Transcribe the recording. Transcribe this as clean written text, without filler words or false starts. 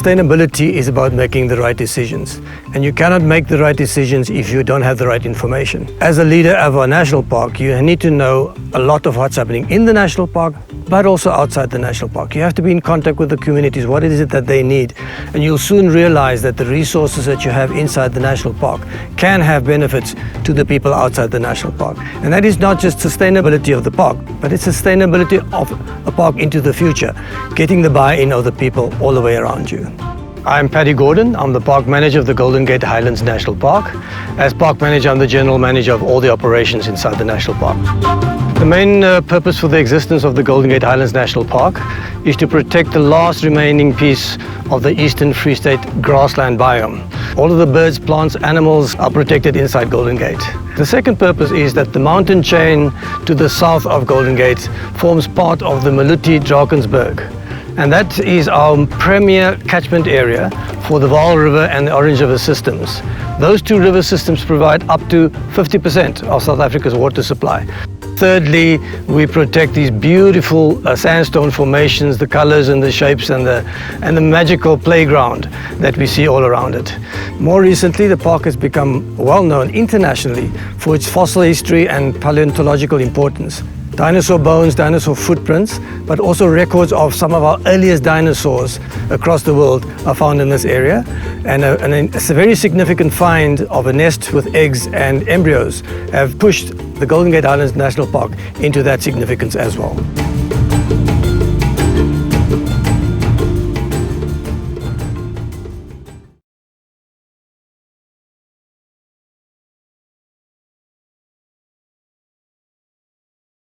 Sustainability is about making the right decisions, and you cannot make the right decisions if you don't have the right information. As a leader of a national park, you need to know a lot of what's happening in the national park, but also outside the national park. You have to be in contact with the communities. What is it that they need? And you'll soon realize that the resources that you have inside the national park can have benefits to the people outside the national park. And that is not just sustainability of the park, but it's sustainability of a park into the future, getting the buy-in of the people all the way around you. I'm Paddy Gordon. I'm the park manager of the Golden Gate Highlands National Park. As park manager, I'm the general manager of all the operations inside the national park. The main purpose for the existence of the Golden Gate Highlands National Park is to protect the last remaining piece of the Eastern Free State grassland biome. All of the birds, plants, animals are protected inside Golden Gate. The second purpose is that the mountain chain to the south of Golden Gate forms part of the Maluti Mountains. And that is our premier catchment area for the Vaal River and the Orange River systems. Those two river systems provide up to 50% of South Africa's water supply. Thirdly, we protect these beautiful sandstone formations, the colors and the shapes and the magical playground that we see all around it. More recently, the park has become well known internationally for its fossil history and paleontological importance. Dinosaur bones, dinosaur footprints, but also records of some of our earliest dinosaurs across the world are found in this area. And a very significant find of a nest with eggs and embryos have pushed the Golden Gate Highlands National Park into that significance as well.